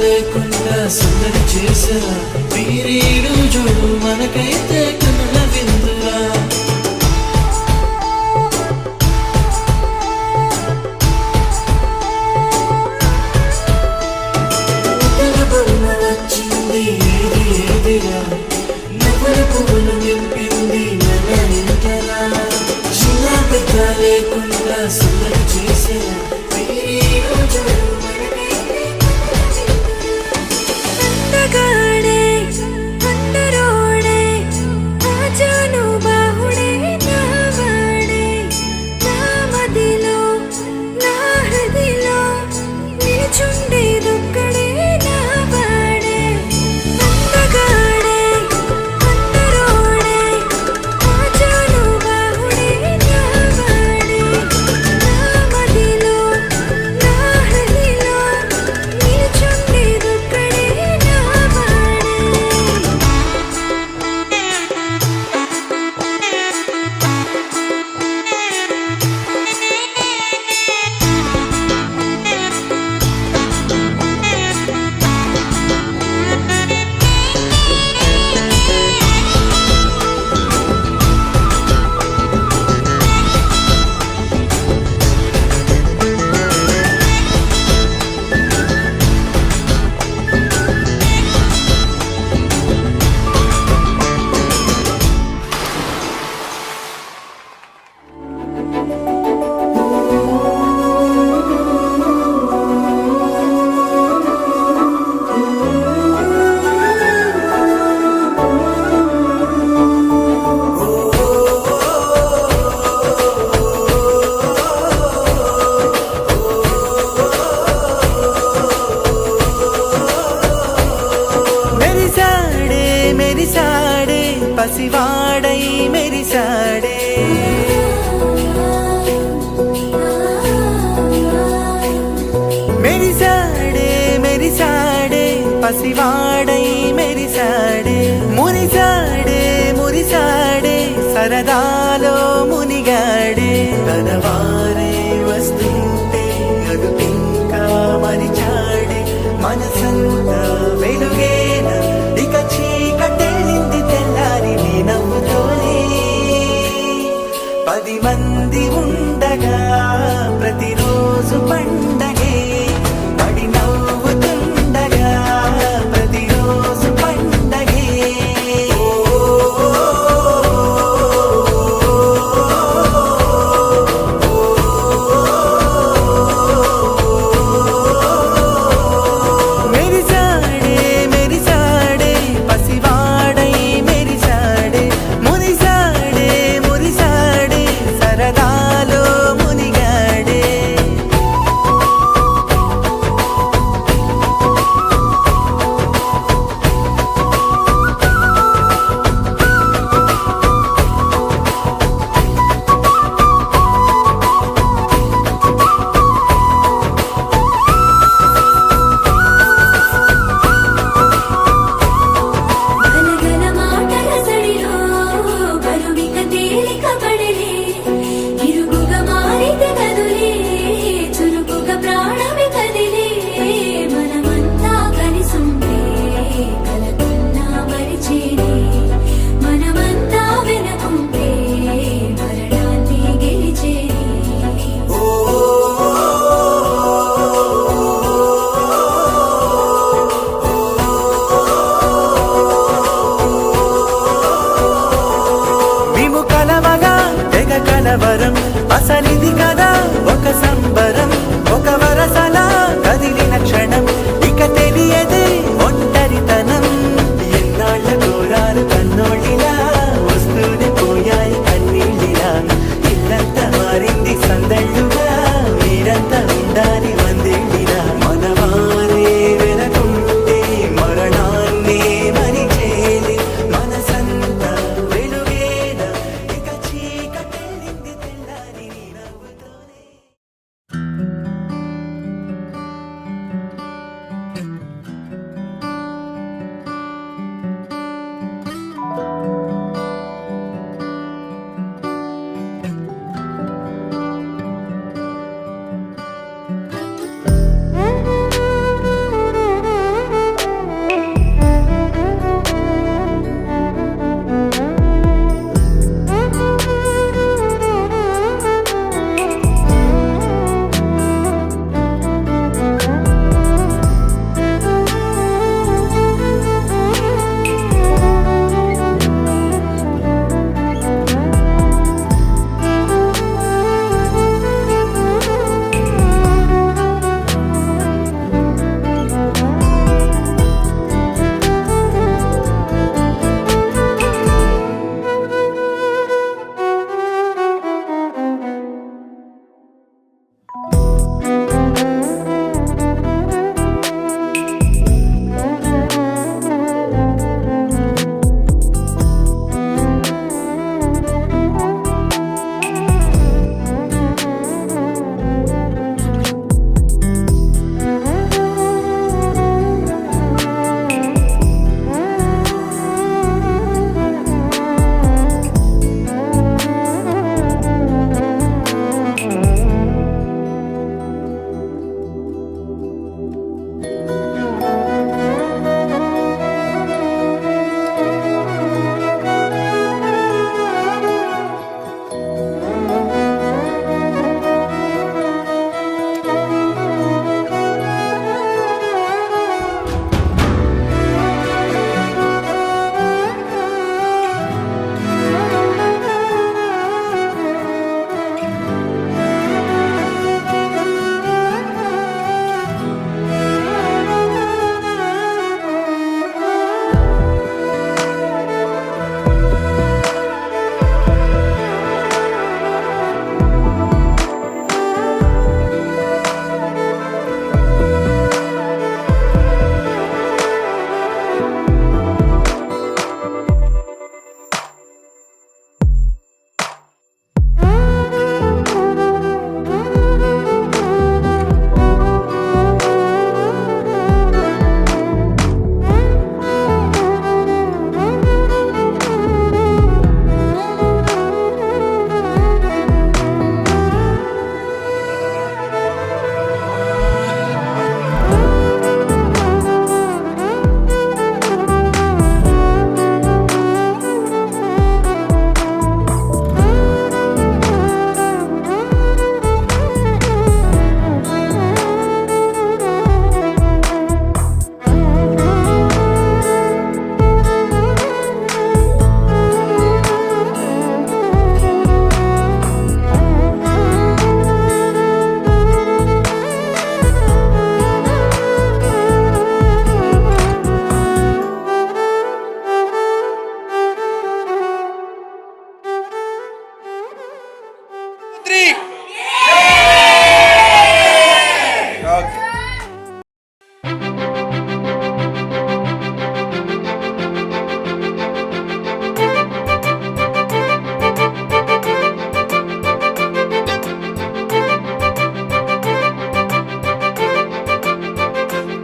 లేకుండా సందడి చేసరా వీరీడు చూడు మనకైతే కనుల విందురా పసివాడై మెరిసాడే. మెరిసాడే మెరిసాడే పసివాడై మెరిసాడే. మురిసాడే మురిసాడే సరదాలో మునిగాడే. తన వారే వస్తుంటే అదుపింకా మరిచాడే. మనసంతా వెలుగేన ఇక చీకటెళ్ళింది తెల్లారి నీ నవ్వుతోనే. 10 మంది ఉండగా ప్రతిరోజు పండగే. పడి నవ్వుతుండగా ప్రతిరోజు పండగే. ఓ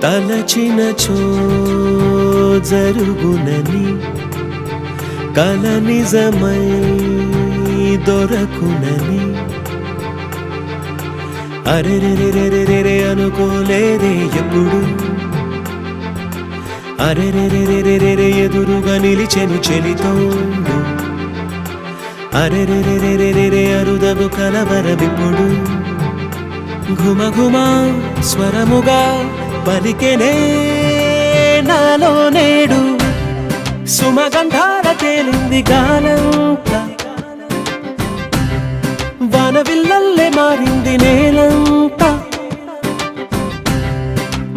తలచినచో జరుగునని కల నిజమై దొరకునని అరెరెరెరెరెరె అనుకోలేదే ఎప్పుడు అరెరెరెరెరెరె ఎదురుగా నిలిచెను చెలితోడు అరెరెరెరెరెరె అరుదగు కలవరమిప్పుడు ఘుమఘుమ స్వరముగా పలికెనే నాలో నేడు సుమగంధాల తేలింది గాలంతా వానవిల్లల్లే మారింది నేలంతా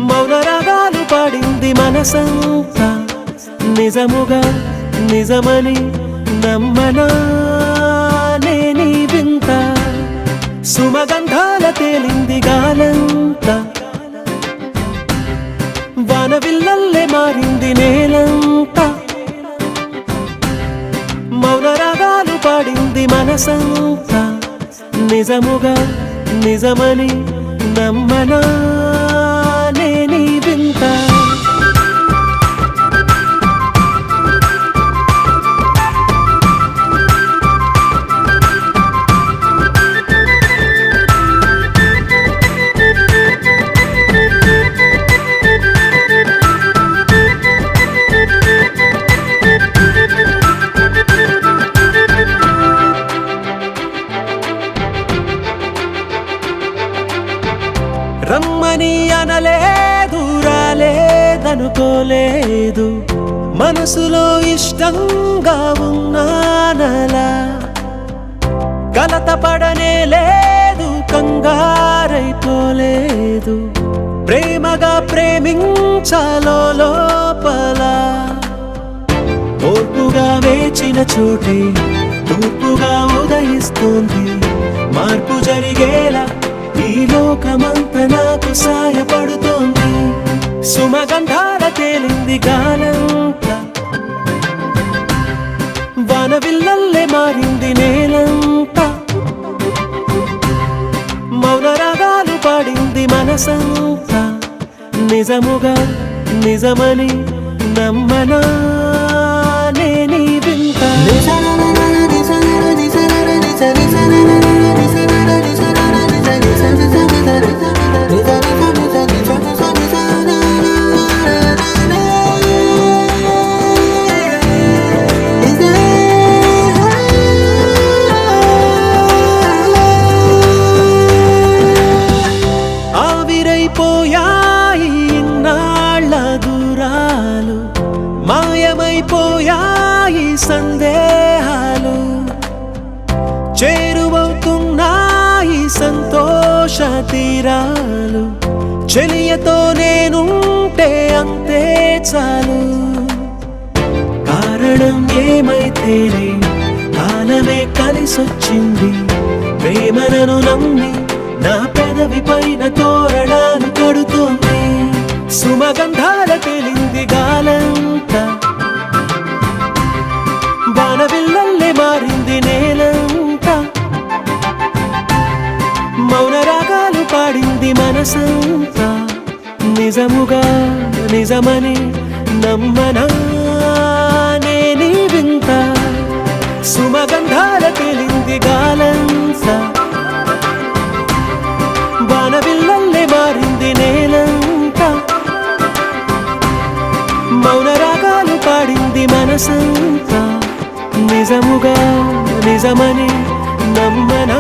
మౌన రాగాలు పాడింది మనసంతా నిజముగా నిజమని నమ్మనా నేనీ వింత సుమగంధాల తేలింది గాలంతా వానవిల్లల్లే మారింది నేలంతా మౌన రాగాలు పాడింది మనసంతా నిజముగా నిజమని నమ్మనా నేనీ వింత రమ్మని అనలేదు రాలేదనుకోలేదు మనసులో ఇష్టంగా ఉన్నానలా కలత పడనే లేదు కంగారైపోలేదు ప్రేమగా ప్రేమించాలో లోపల ఓర్పుగా వేచిన చోటే తూర్పుగా ఉదయిస్తుంది మార్పు జరిగేలా ఈ లోకమంతా నాకు సాయపడుతోంది సుమగంధాల తేలింది గాలంతా వానవిల్లల్లే మారింది నేలంతా మౌన రాగాలు పాడింది మనసంతా నిజముగా నిజమని నమ్మనా నేనీ వింత ఆవిరైపోయాయి ఇన్నాళ్ళ దూరాలు మాయమైపోయాయి సందేహాలు చేరువవుతున్నాయి సంతోష తీరాలు చెలియతో నేనుంటే అంతే చాలు కారణం ఏమైతేనే కాలమే కలిసొచ్చింది ప్రేమను నమ్మి నా పెదవి పైన తోరణాలు కడుతోంది సుమగంధాల తేలింది గాలంతా వానవిల్లల్లే మారింది నేలంతా మౌన రాగాలు పాడింది మనసంతా నిజముగా నిజమని నమ్మనా నేనీ వింత సుమగంధాల తేలింది గాలంతా వానవిల్లల్లే మారింది నేలంతా మౌన రాగాలు పాడింది మనసంతా నిజముగా నిజమని నమ్మనా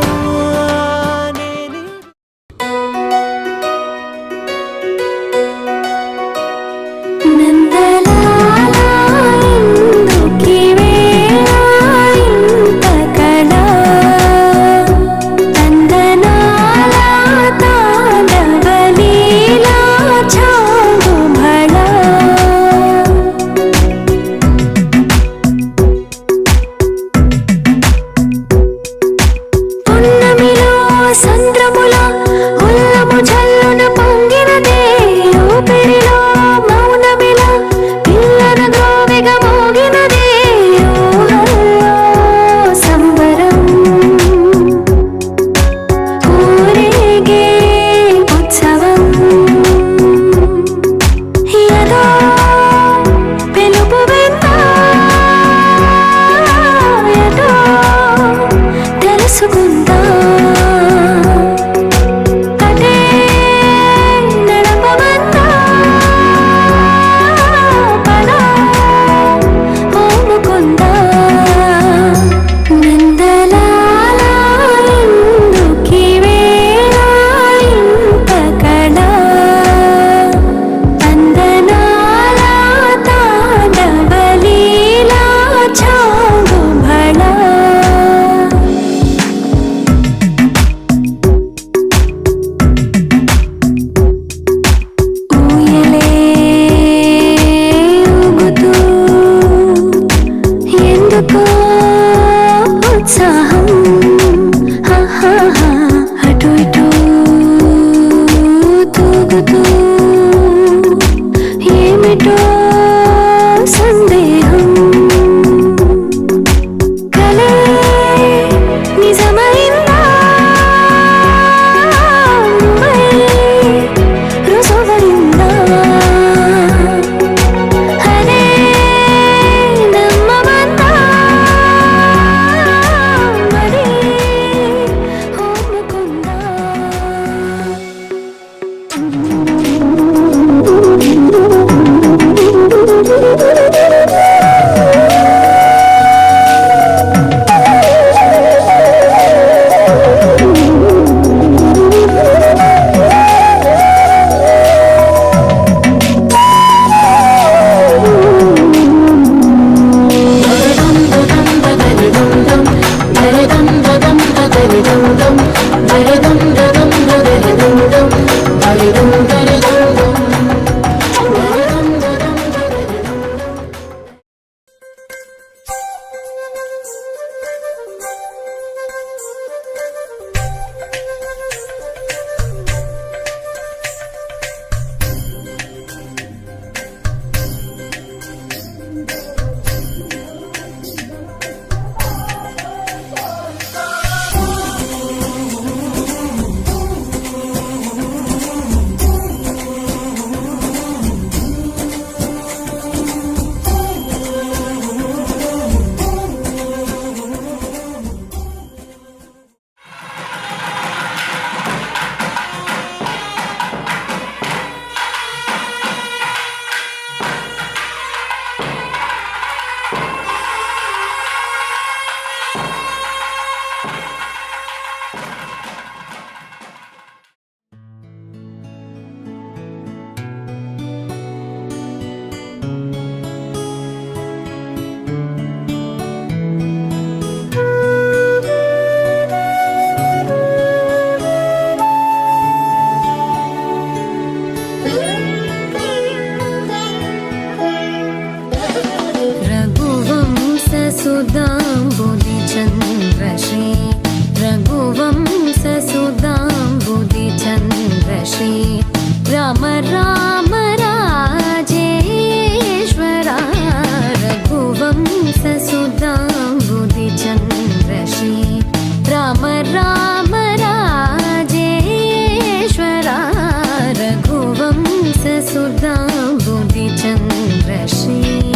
ससुदाम्बुधिचन्द्रश्री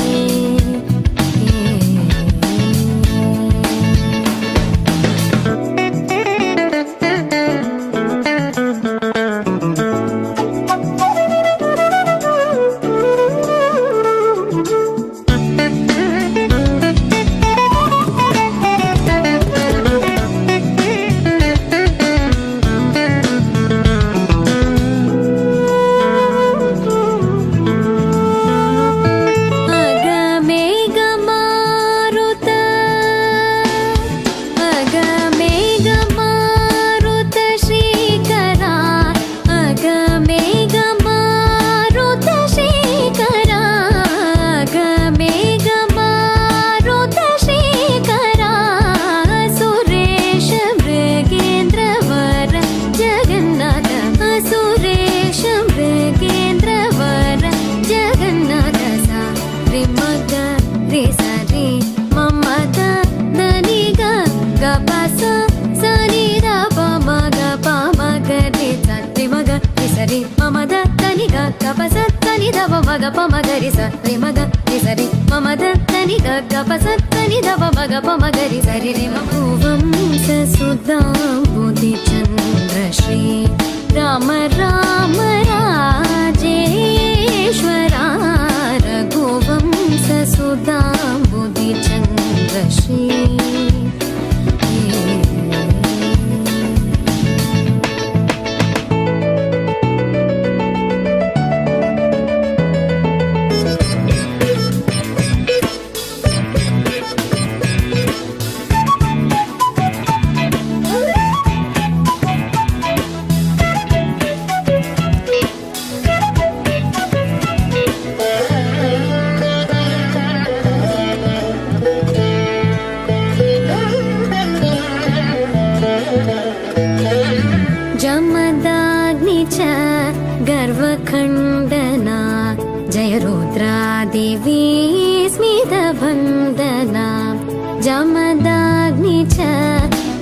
ससुदाम्बुधिचन्द्रश्री राम राम राजेश्वरा रघुवंश सुदाम्बुधिचन्द्रश्री गर्वखण्डना जय रुद्रादेवी स्मितवन्दना जमदाग्नि च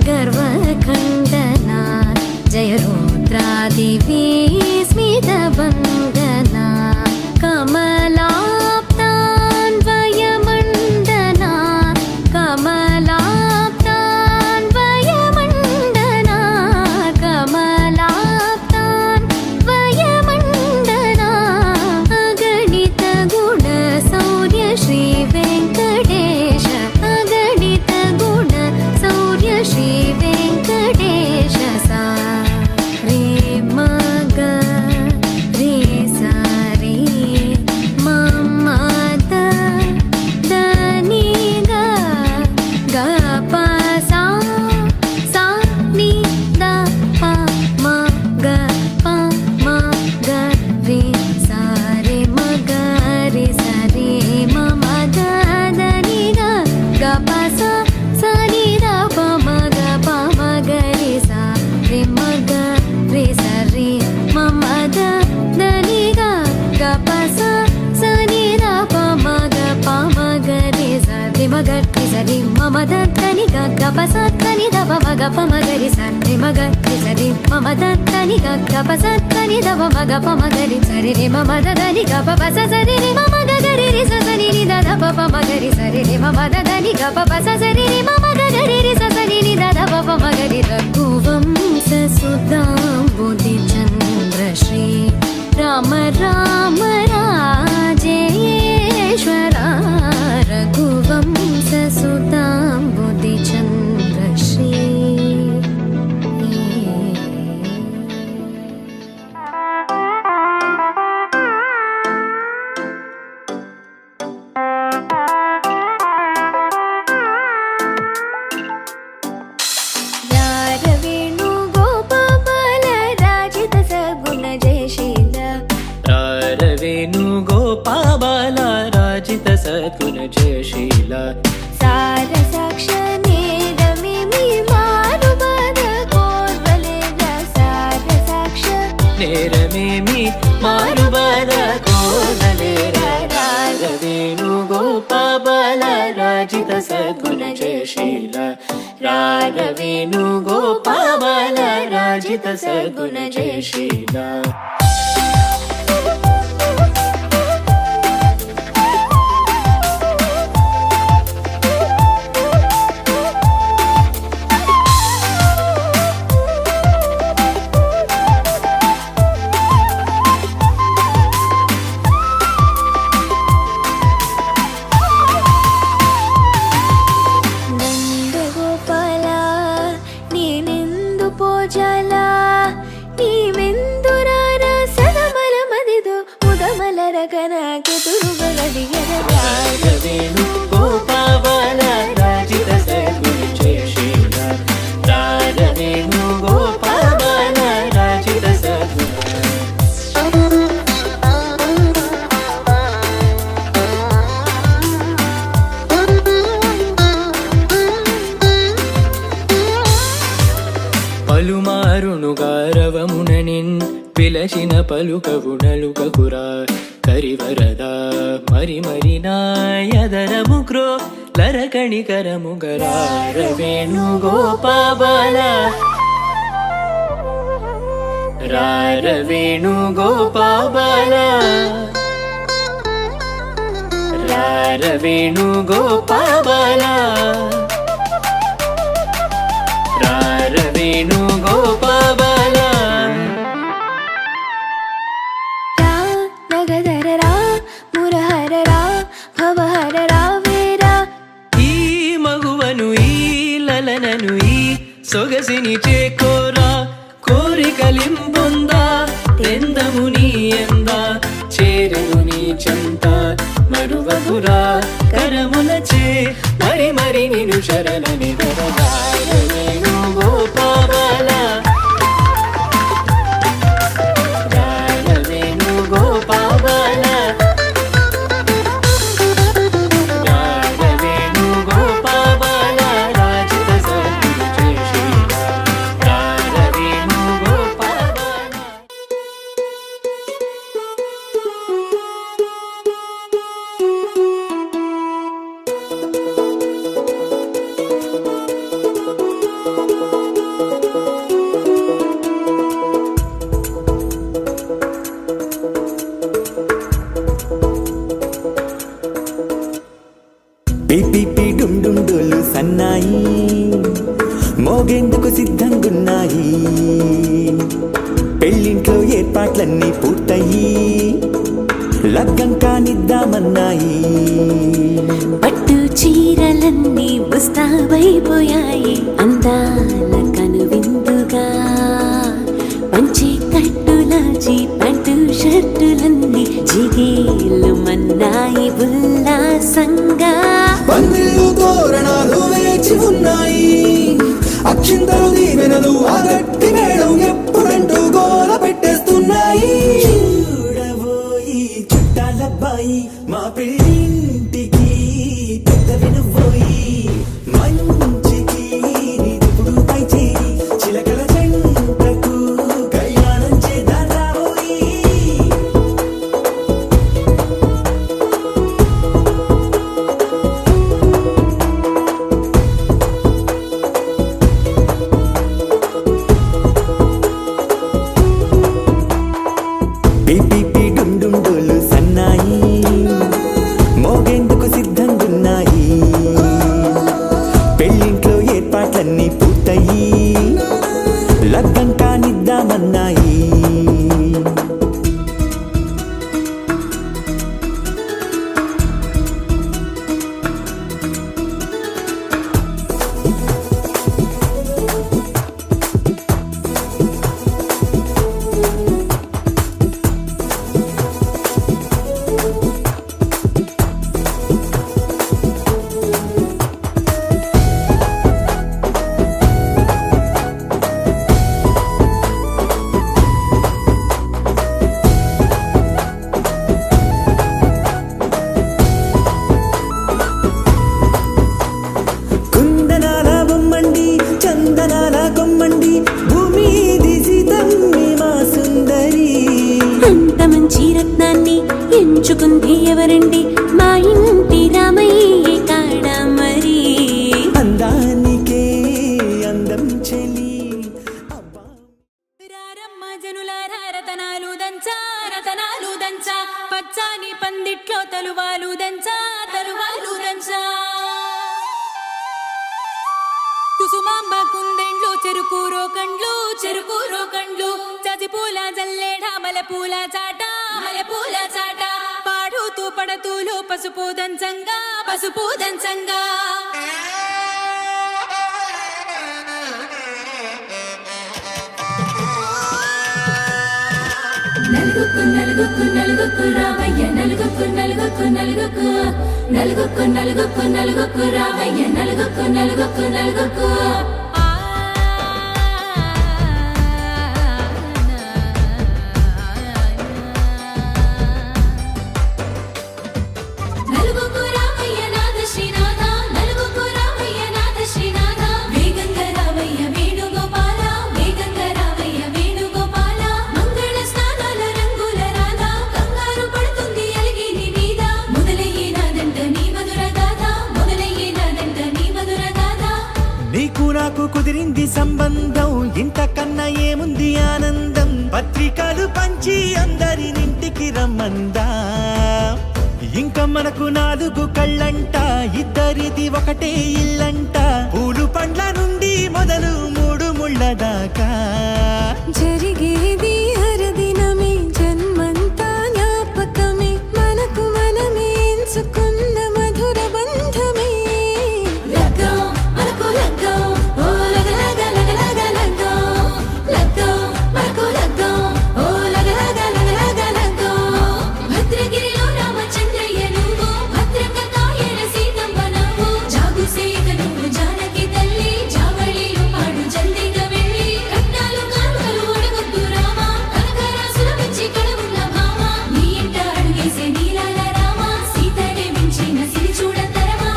गर्वखण्डना जय रुद्रादेवी स्मितवन्दना कमलाप्तान्वयमण्डना कमलाप्तान्वयमण्डना कमलाप्तान्वयमण्डना अगणित गुण शौर्य श्री वेङ्कटेश अगणित गुण शौर्य श्री वेङ्कटेश सा रे मग रे सा रे मम द नी ग ग प सा सा नि द प म ग प म ग रे सा रे म ग रे सा रे मम द नी ग ग प सा सा नि द प म ग प म ग रे सा रे म ग रे सा रे मम द नी ग ग प सा सा नि द प म ग प म ग रे सा रे म ग रे सा रे मम द नी ग ग प सा नी द प म ग प म ग रे सा रे म ग रे सा रे मम द नी ग ग प सा नी द प म ग प म ग रे सा रे रे मम द नी ग प प सा सा रे रे मम ग ग रे रे सा सा नि द द प प म ग रे सा रे रे मम द नी ग प प सा सा रे रे मम ग ग रे रे सा सा नि द द प प म ग रे रघुवंश सुदाम्बुधिचन्द्रश्री राम राम राजेश्वरा रघुवंश सुदाम्बुधिचन्द्रश्री वेणुगोपाल राजित सद्गुण जयशील सार साक्ष नेरमे मी मारुबद कोर्वले सार साक्ष नेरमे मी मारुबद कोर्वले वेणुगोपाल राजित सद्गुण जयशील वेणुगोपाल राजित सद्गुण जयशील ಕರಕನ ಕೆದುರುಗಳಲ್ಲಿ ರಾಘವೇಣು ಗೋಪಾಲ ರಾಜಿತ ಸದ್ಗುಣ ಜಯ ಶ್ರೀಲ ರಾಘವೇಣು ಗೋಪಾಲ ರಾಜಿತ ಸದ್ಗುಣ పలుమారునుగారవముననిన్ పిలచిన పలుకవు నలుకకురా కరివరద మరి మరి నాయదరము క్రో లరకణికరముగరారవేణు గోపాల రారవేణు గోపాల రారవేణు గోపాల రారవేణు గోపాల రా నగధర రా మురహర రా భవహర రా వేరా ఈ మగువను ఈ లలనను ఈ సొగసిని చేకోరా కోరికలింపొందా తెందము నీ ఎందా చేరను నీ చెంత మరువకురా కరములచే మరి మరి నిను శరణని రారవేణు గోపాల రారవేణు గోపాల రారవేణు గోపాల రాజిత సద్గుణ జయ శ్రీల రారవేణు గోపాల పిపి డుండుండులు సన్నాయి మోగేందుకు సిద్ధంగున్నాయి పెళ్ళింట్లో ఏర్పాట్లన్నీ పూర్తయి లగ్గం కానిద్దామన్నాయి పట్టు చీరలన్నీ ముస్తాబైపోయాయి అందాల కనువిందుగా పంచి కట్టులాచి పంటు షర్టులన్నీ జిగేలు మన్నాయి ఉల్లాసంగా పందిళ్ళు తోరణాలు వేచి ఉన్నాయి అక్షింతలు దీవెనలు ఆ గట్టి మేడం ఎప్పుడంటూ గోల పెట్టేస్తున్నాయి చూడబోయి చుట్టాలబ్బాయి మా పెళ్ళింటికి పెద్ద వినుబోయి మంచికి నిదుపుడు పై చేరి చిలకల చెంతకు కళ్యాణం చేద్దాం రాబోయి పిపి డుండుండులు సన్నాయి మోగేందుకు సిద్ధంగున్నాయి పెళ్ళింట్లో ఏర్పాట్లన్నీ పూర్తయి లగ్గం కానిద్దామన్నాయి కుందనాల బొమ్మండి చందనాల కొమ్మండి భూమి దిశితమ్మి మా సుందరి అంత మంచి రత్నాన్ని ఎంచుకుంది ఎవరండి మా ఇంటి రామయ్య కాడ మరి అందానికే అందం చెలి రారమ్మ జనులారా రతనాలు దంచా రతనాలు దంచా పచ్చాని పందిట్లో తలువాలు దంచా తలువాలు దంచా కుసుమాంబ కుందెండ్లు చెరుకు రోకండ్లు చజిపూల జల్లేడ మలపూల చాట పాడుతూ పడతూలు పసుపు దంచంగా నలుగుకు రామయ్య నలుగుకు నలుగుకు నలుగుకు నలుగుకు నలుగుకు రావయ్య నలుగుకు నలుగుకు నలుగుకు నలుగుకు రావయ్య నాథ శ్రీనాథ నలుగుకు రావయ్య నాథ శ్రీనాథ వేగంగా రావయ్య వేణుగోపాల వేగంగా రావయ్య వేణుగోపాల మంగళ స్నానాల రంగుల రాధ కంగారు పడుతుంది అలిగి నీ మీద మొదలయ్యేనాదంట నీ మధుర గాథ మొదలయ్యేనాదంట నీ మధుర గాథ నీకు నాకు కుదిరింది సంబంధం ఇంతకన్నా ఏముంది ఆనందం పత్రికలు పంచి అందరినింటికి రమ్మందా ఇంకా మనకు 4 కళ్ళంట ఇద్దరిది ఒకటే ఇల్లంట పూలు పండ్ల నుండి మొదలు 3 ముళ్ళ దాకా జరిగేది హరదినమే జన్మంతా జ్ఞాపకమే మనకు మనమే ఎంచుకున్న మధుర బంధమే లగ్గో మనకు లగ్గో ఓ లగ లగ లగ లగ లగ్గో లగ్గో మనకు లగ్గో ఓ లగ లగ లగ లగ లగ్గో భద్రగిరిలో రామచంద్రయ్య నువ్వు భద్రంగా కాయన సీతమ్మ నువ్వు జాగు సేక నువ్వు జానకి తల్లి జావళిలో పాడు జల్దిగా వెళ్ళి కట్నాలు కానుకలు అడగొద్దు రామా కనకరాసుల మెచ్చి కడవుల భామ నీ ఇంట అడుగేసే నీలాల రామ సీతనే మించిన సిరి చూడతరమా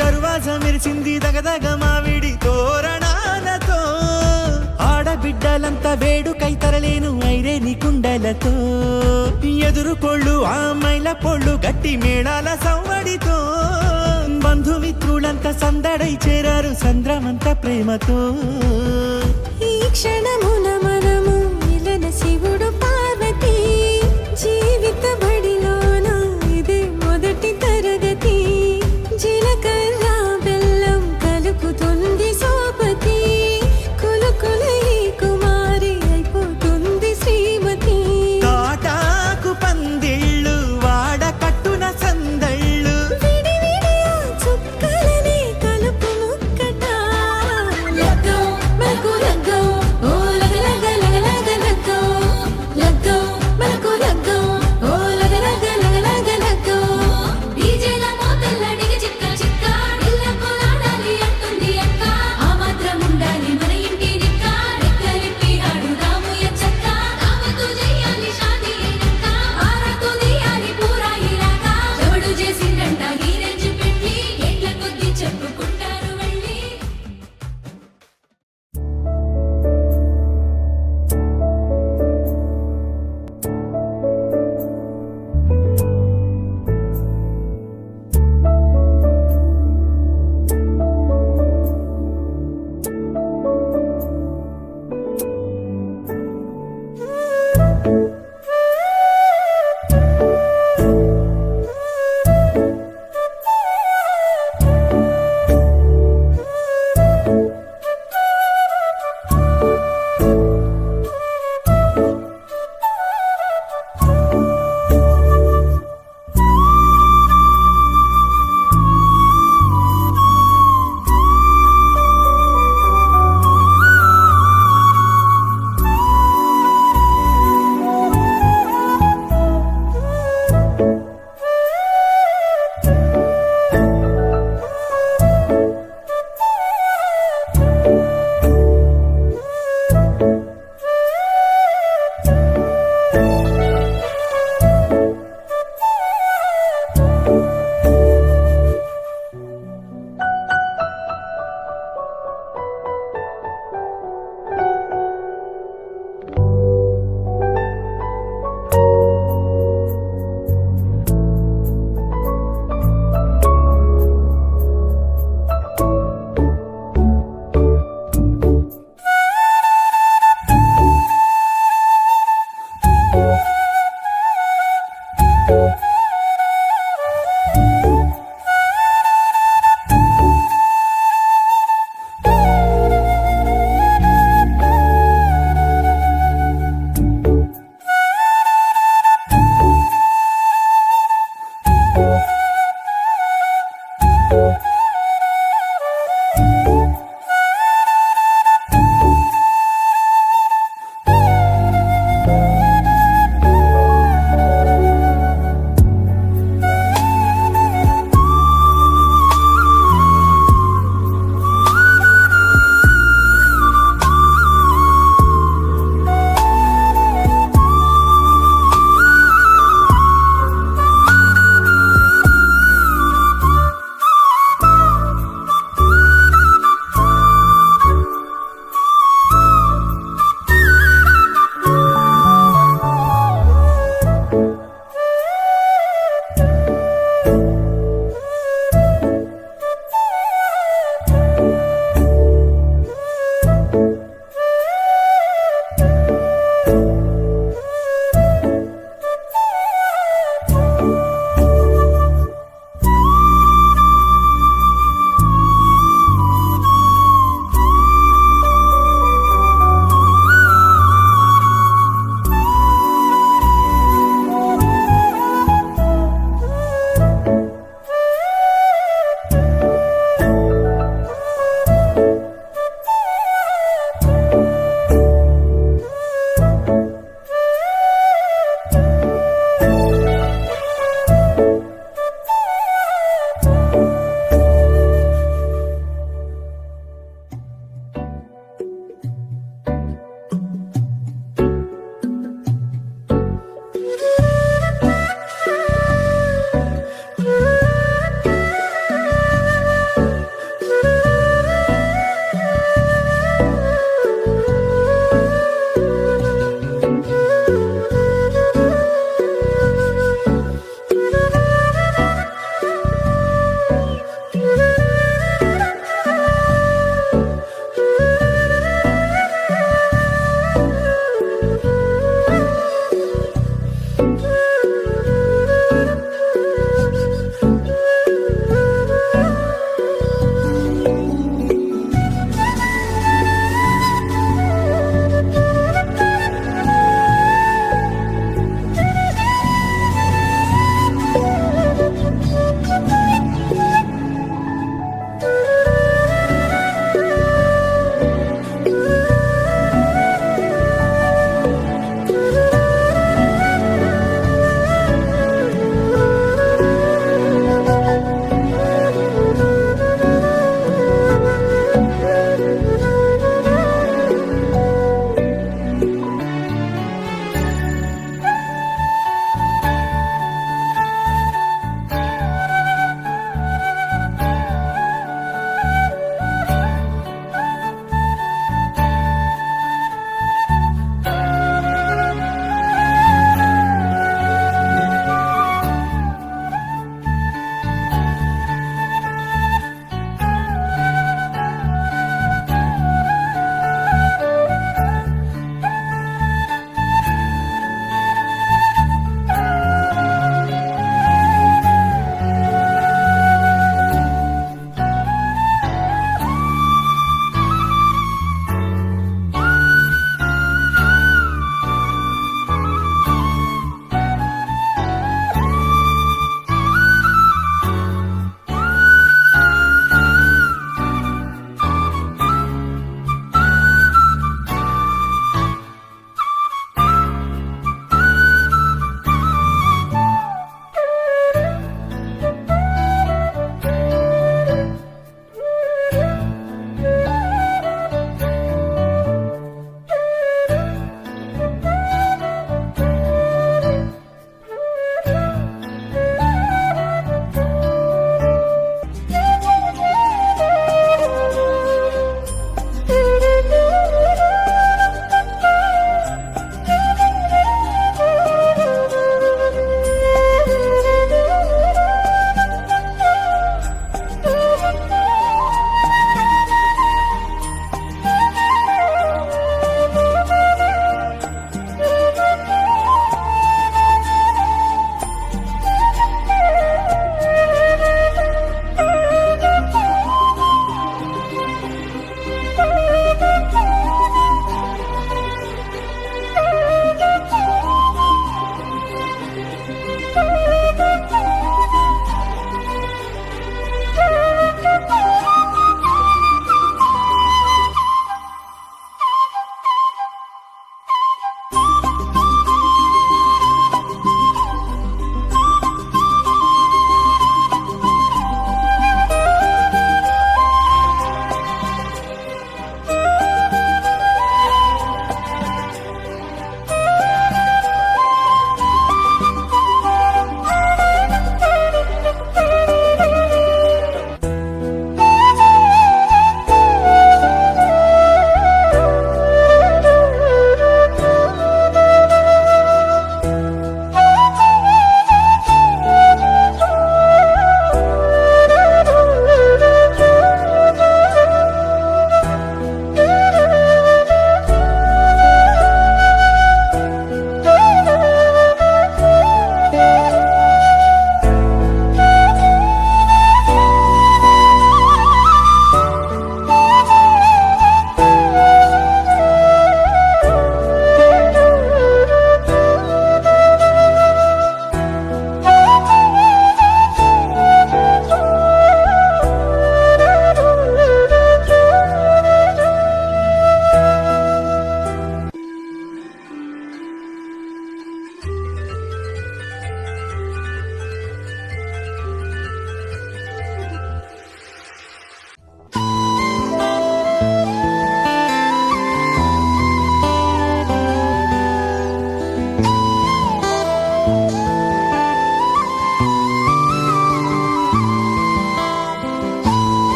దర్వాజ మెరిసింది దగదగ మావిడి తోరణాలతో ఆడబిడ్డలంతా వేడుకై తరలేను ఐరేని కుండలతో ఎదురుకోళ్ళు ఆ మైల పొళ్ళు గట్టి మేళాల సవ్వడితో బంధుమిత్రులంతా సందడై చేరారు సంద్రమంత ప్రేమతో ఈ క్షణమున మనము మిలన శివుడు పార్వతి జీవిత బడిలోన ఇదే మొదటి తరగతి జీలకర్ర బెల్లం కలుపుతుంది సోపతి కులుకుల ఈ కుమారి అయిపోతుంది శ్రీమతి తాటాకు పందిళ్ళు వాడ కట్టున సందళ్ళు విడి విడియా చుక్కలనే కలుపు ముక్కట లగ్గో మనకు లగ్గో ఓ లగ లగ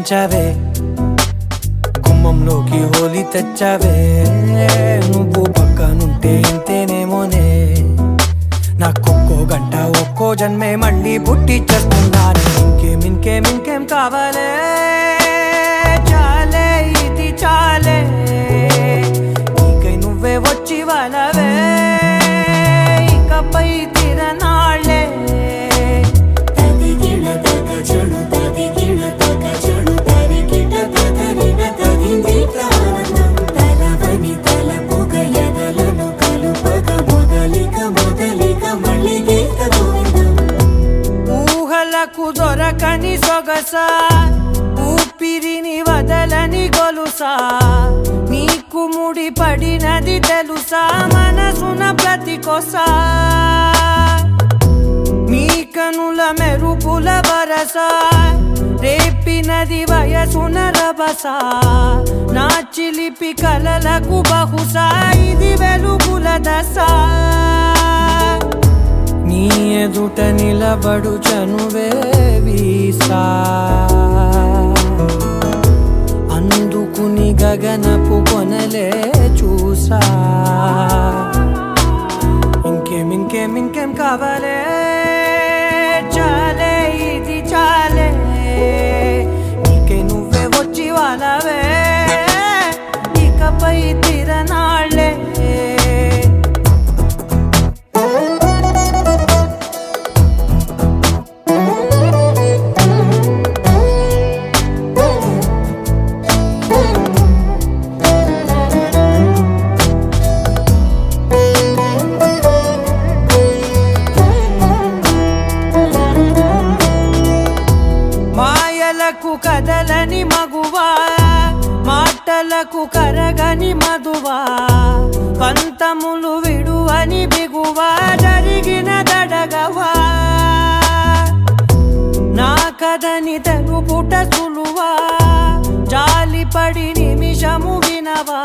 పెంచావే, గుమ్మంలోకి హోలీ తెచ్చావే. నువ్వు పక్కనుంటే ఇంతేనేమోనే, నాకొక్కో గంట ఒక్కో జన్మే మళ్ళీ పుట్టి చేస్తున్నాను. ఇంకేం కావాలే, చాలే ఇది చాలే, నీకై నువ్వే వచ్చి వాళ్ళవే, ఇకపై తిరనాళ్ళే. ఊహలకు దొరకని సొగసా, ఊపిరిని వదలని గొలుసా, నీకు ముడి పడినది తెలుసా, మనసున ప్రతి కొసా, నీ కనుల మెరుపుల వరస, రేపినది వయసున రభస, నా చిలిపి కలలకు బహుశా ఇది వెలుగుల దశ. నీ ఎదుట నిలబడు చనువే వీసా, అందుకుని గగనపు కొనలే చూసా. ఇంకేం కావాలే, చాలే ఇది చాలే, నీకే నువ్వే వచ్చి వాళ్ళవే, ఇకపై తిరనాళ్ళే. మాయలకు కదలని మగువా, మాటలకు కరగని మధువా, పంతములు విడువని బిగువా, జరిగిన దడగవా, నా కథని తెలుపుట సులువా, జాలిపడి నిమిషము వినవా,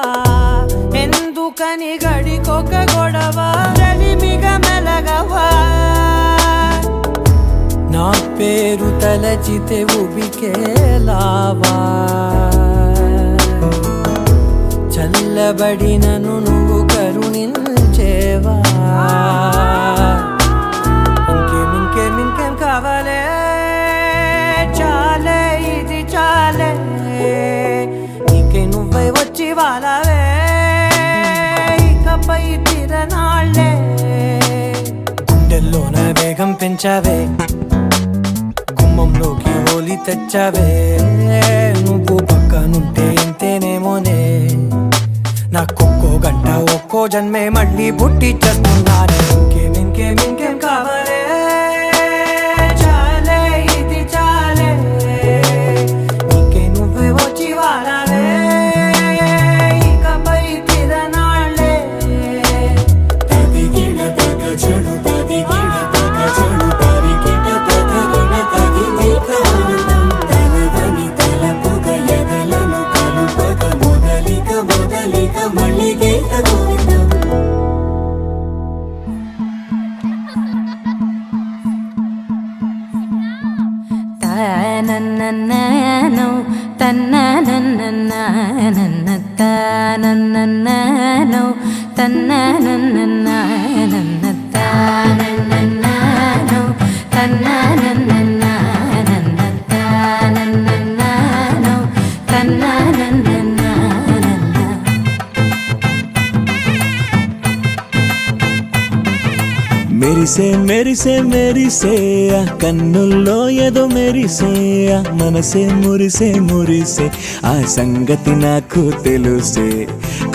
ఎందుకని గడికొక గొడవ, రలిమిగ మెలగవా, నా పేరు తలచితే ఉబికేలావా, చల్లబడినను నువ్వు కరుణించేవా. ఇంకేం కావాలే, చాలే ఇది చాలే, నీకే నువ్వై వచ్చి వాళ్ళవే, ఇకపై తిరనాళ్ళే. గుండెల్లోన వేగం పెంచావే, గుమ్మంలోకి హోలీ తెచ్చావే, నువ్వు పక్కనుంటే ఇంతేనేమోనే, నాకొక్కో గంట ఒక్కో జన్మే మళ్ళీ పుట్టి చేస్తున్నానే. ఇంకేం కావాలే, చాలే ఇది చాలే, నీకే నువ్వే వచ్చి వాళ్ళవే, ఇకపై తిరనాళ్ళే. తననననో తనననననన తననననో తనననననన తననననో తనననననన తనననననో తనననననన. మెరిసే మెరిసే మెరిసే ఆ కన్నుల్లో ఏదో మెరిసే, ఆ మనసే మురిసే మురిసే, ఆ సంగతి నాకు తెలుసే.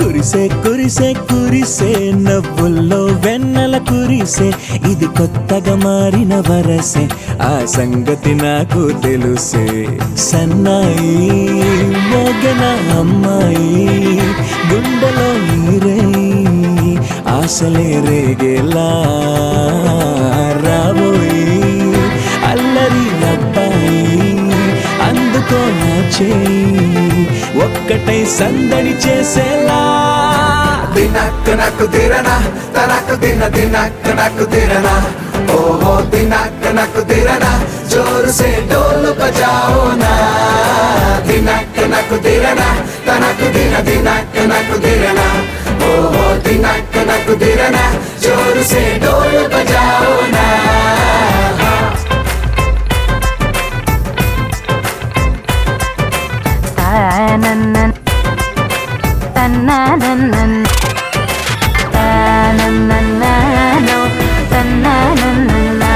కురిసే కురిసే కురిసే నవ్వుల్లో వెన్నెల కురిసే, ఇది కొత్తగా మారిన వరసే, ఆ సంగతి నాకు తెలుసే. సన్నాయి మోగన అమ్మాయి, గుండెలో నీరే ఆశలే రేగేలా, రాబోయి అల్లరి అబ్బాయి, అందుకో నా చేయి ఒక్కటై సందడి చేసేలా. దినక్ నక్ దిరన తనక్ దిన దినక్ నక్ దిరన ఓహో దినక్ నక్ దిరన जोर से ढोल बजाओ ना दिनक नक दिरना तनक दिन दिनक नक दिरना ओहो दिनक नक दिरना जोर से ढोल बजाओ ना తననన్ తననన్ తననన్ననో తననన్ననో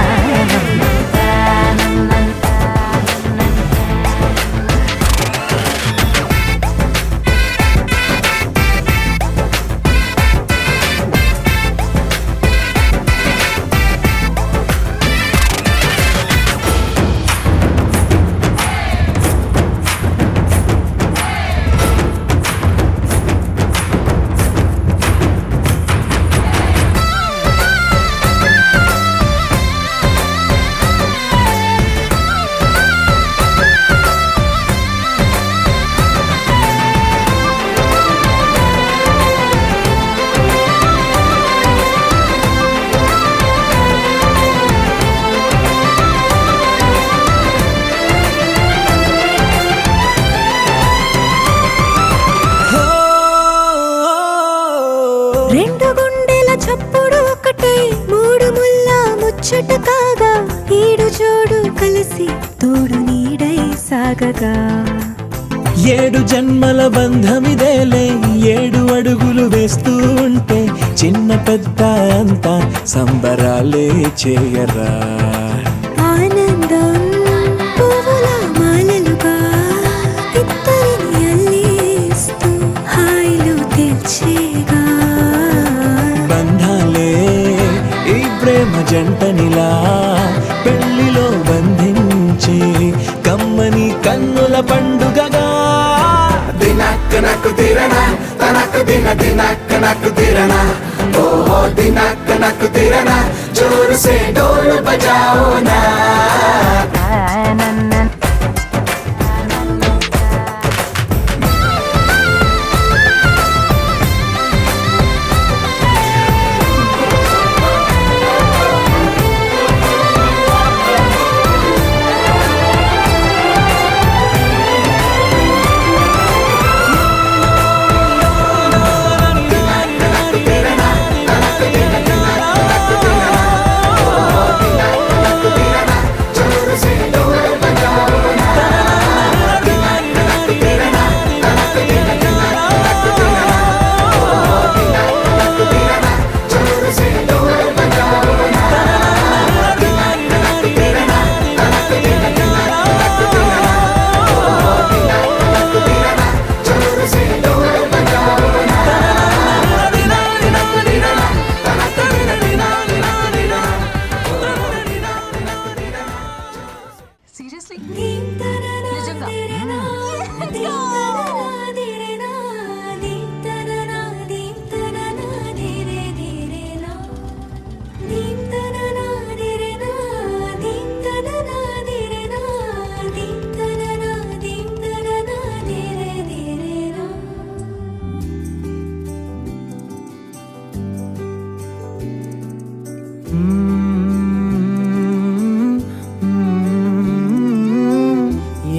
రెండు గుండెల చప్పుడు ఒకటై మూడు ముల్ల ముచ్చట కాగా ఈడు జోడు కలిసి తోడు నీడై సాగగా ఏడు జన్మల బంధమిదేలే ఏడు అడుగులు వేస్తూ ఉంటే చిన్న పెద్ద అంతా సంబరాలే చేయరా ఆనందం పువ్వుల మాలలుగా ఇద్దరిని అల్లేస్తూ హాయిలో తెల్చేగా బంధాలే ఈ ప్రేమ జంటనిలా పెళ్లిలో బంధించే కమ్మని కన్నుల పండుగగా दिनक नक दिरना तनक दिन दिनक नक दिरना ओहो दिनक नक दिरना जोर से ढोल बजाओ ना తననన్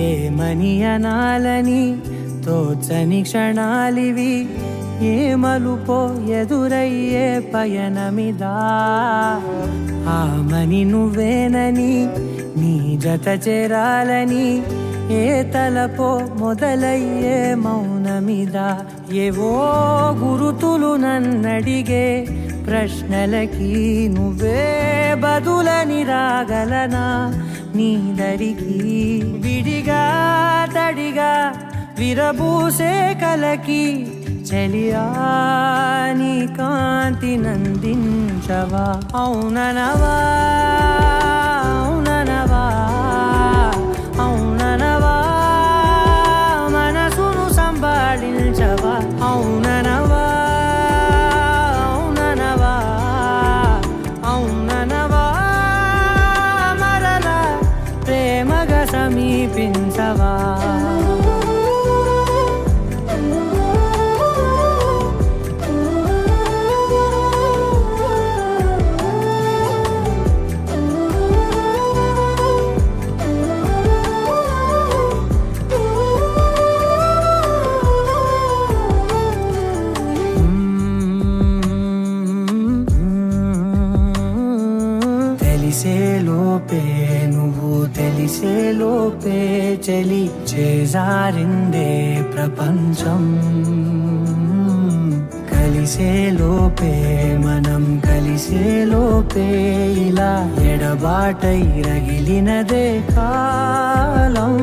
ఏమని అనాలని తోచని క్షణాలివి ఏ మలుపో ఎదురయ్యే పయనమిదా ఆమని నువ్వేనని నీ జత చేరాలని ఏ తలపో మొదలయ్యే మౌనమిదా ఏవో గురుతులు నన్నడిగే ప్రశ్నలకి నువ్వే బదులని రాగలనా నీ దరికి విడిగా తడిగా విరబూసే కలకి చెలియా నీ కాంతి నందించవా అవుననవా అవుననవా అవుననవా మనసును సంభాళించవా అవుననవా అవుననవా అవుననవా మరలా ప్రేమగా సమీపించవా కలిసే లోపే చెలి చేజారిందే ప్రపంచం కలిసే లోపే మనం కలిసే లోపే ఇలా ఎడబాటై రగిలినదే కాలం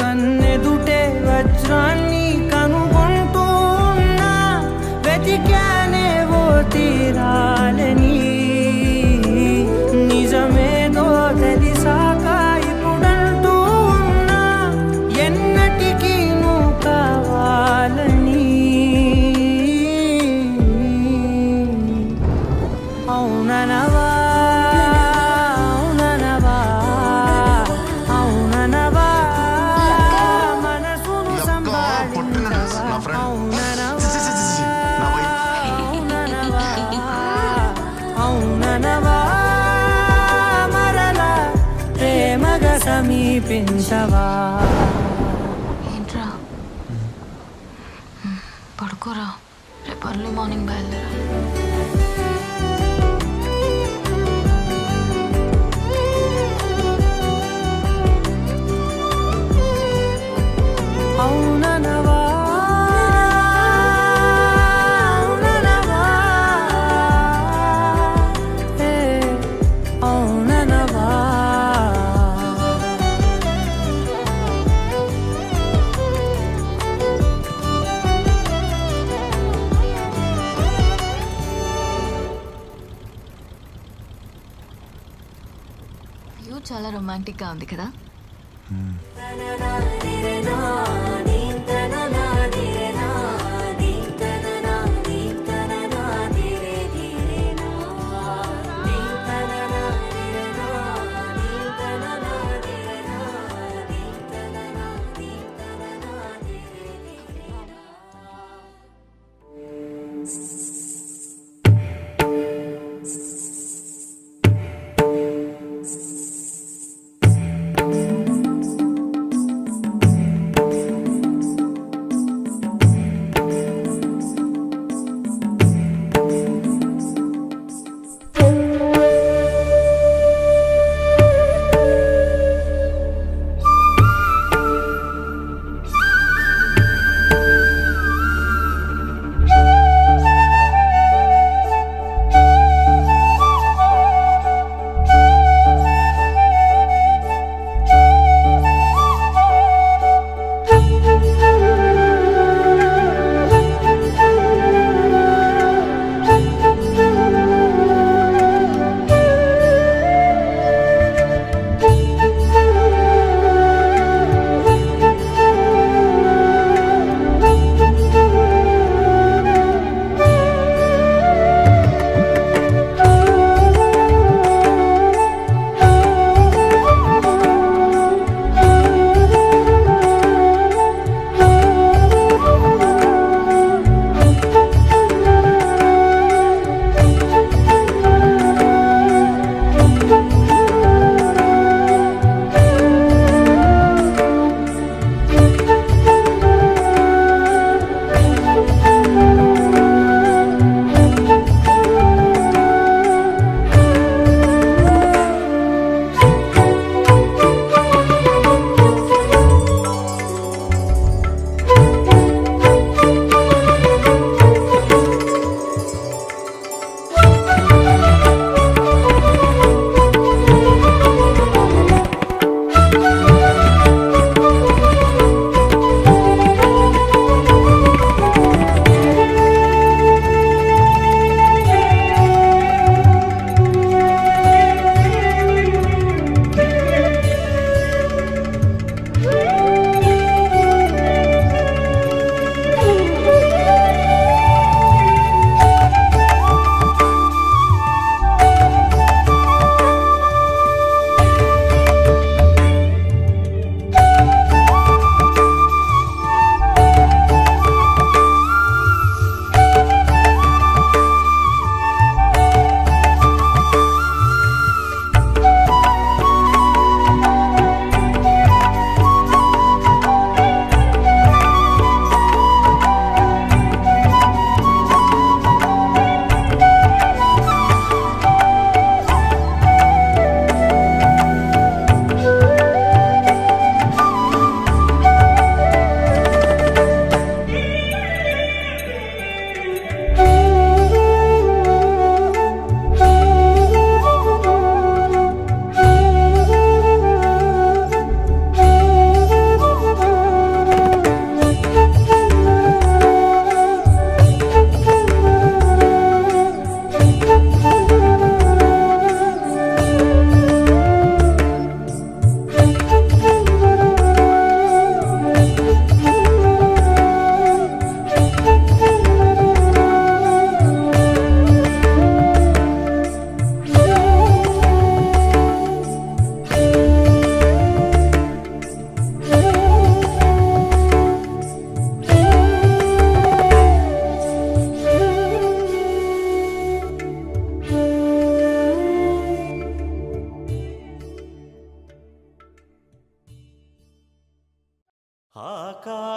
కన్నెదుటే వజ్రాన్ని కనుగొంటూ ఉన్నా వెతికానే ఓ తీరాలని నిజమేదో తెలిసాక ఇప్పుడంటూ ఉన్నా ఎన్నటికీ నువ్వు కావాలని అవుననవా అవుననవా అవుననవా మనసును సంభాళించవా అవుననవా అవుననవా అవుననవా మరలా ప్రేమగా సమీపించవా ఏంట్రా పడుకోరా రేపు ఎర్లీ మార్నింగ్ బయలుదేరా అవుననవా అవుననవా హే అవుననవా వ్యూ చాలా రొమాంటిక్గా ఉంది కదా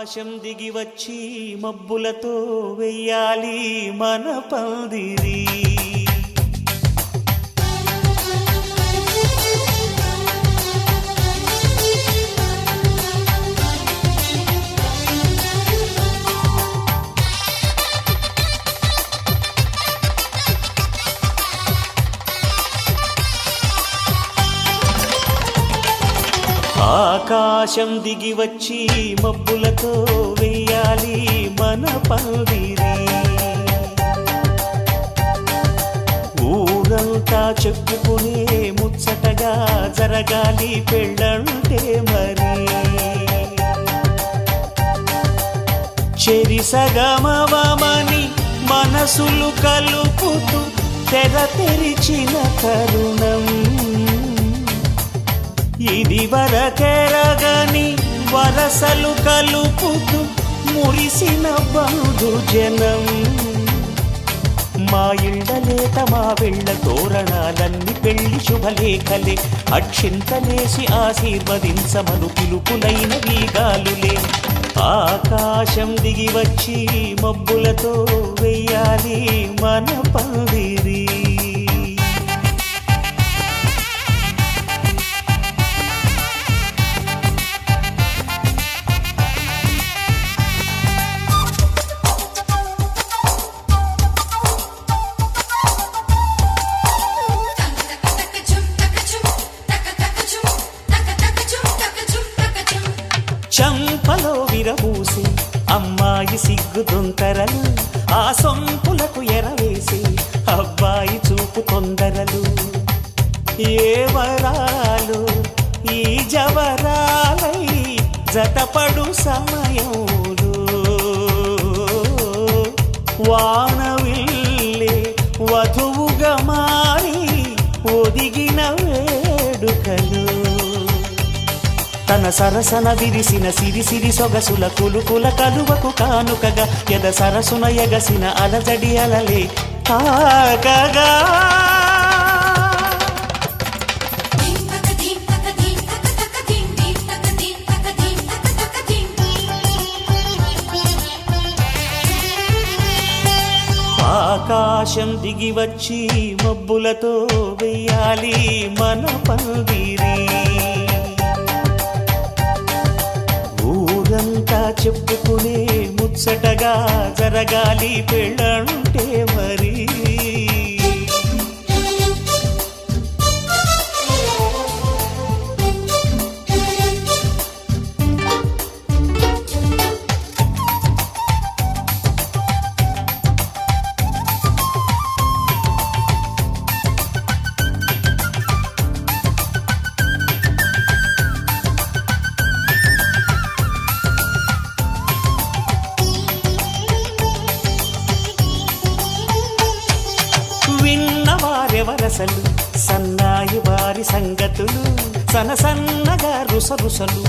ఆకాశం దిగి వచ్చి మబ్బులతో వెయ్యాలి మన పందిరి. ఆకాశం దిగి వచ్చి మబ్బులతో వెయ్యాలి మన పందిరి. ఊరంతా చెప్పుకునే ముచ్చటగా జరగాలి పెళ్ళంటే మరి. చెరిసగమవమని మనసులు కలుపుతూ తెర తెరిచిన తరుణం. ఇది వరకెరగని వరసలు కలుపుతూ మురిసిన బంధుజనం. మా ఇళ్ళలేత మా వెళ్ళ తోరణాలన్నీ పెళ్లి శుభలేఖలే. అక్షింతలేసి ఆశీర్వదించమను పిలుపులైన వీగాలులే. ఆకాశం దిగి వచ్చి మబ్బులతో వెయ్యాలి మన పందిరి. చంపలో విరబూసి అమ్మాయి సిగ్గు దొంతరలు. ఆ సొంపులకు ఎరవేసి అబ్బాయి చూపు తొందరలు. ఏ వరాలు ఈ జవరాలై జతపడు సమయంలో. వానవిల్లే వధువుగా మారి ఒదిగిన వేడుకలు. తన సరసన విరిసిన సిరిసిరి సొగసుల కులుకుల కలువకు కానుకగా ఎద సరసున ఎగసిన అలజడి అలలే తాకగా. ఆకాశం దిగి వచ్చి మబ్బులతో వెయ్యాలి మన పందిరి. ఊరంతా చెప్పుకునే ముచ్చటగా జరగాలి పెళ్ళంటే మరి. విన్నవారెవరసలు సన్నాయి వారి సంగతులు. సనసన్నగా రుసరుసలు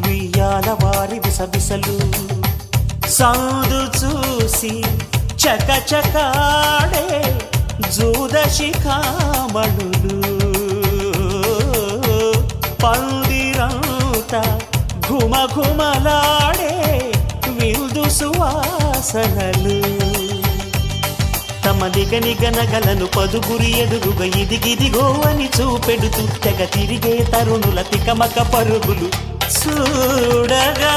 వియ్యాల వారి విసవిసలు. సౌదు చూసి చకచకాడే జూదశిఖామణులు. పందిరంతా ఘుమఘుమలాడే విందు సువాసనలు. తమ నిగనగలను పదుగురి ఎదురుగా ఇదిగిదిగో అని చూపెడుతూ తెగ తిరిగే తరుణుల తికమక పరుగులు చూడగా.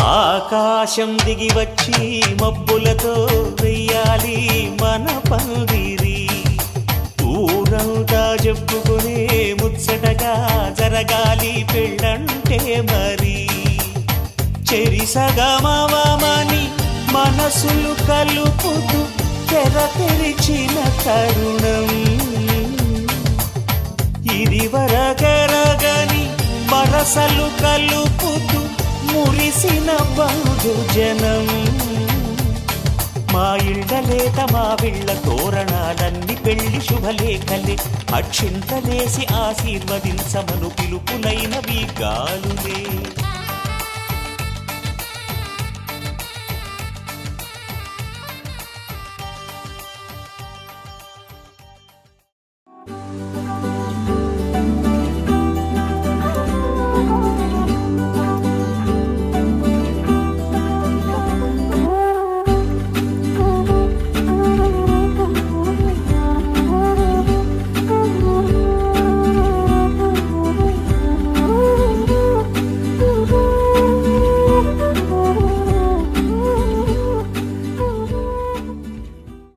ఆకాశం దిగి వచ్చి మబ్బులతో వెయ్యాలి మన పందిరి. ఊరంతా చెప్పుకునే ముచ్చటగా జరగాలి పెళ్ళంటే మరి. చెరిసగమవమని మనసులు కలుపుతూ తెర తెరిచిన తరుణం. ఇది వరకెరగని వరసలు కలుపుతూ మురిసిన బంధుజనం. మా ఇళ్ళలేత మా వీళ్ళ తోరణాలన్నీ పెళ్లి శుభలేఖలే. అక్షింతలేసి ఆశీర్వదించమను పిలుపులైనవి గాలులే.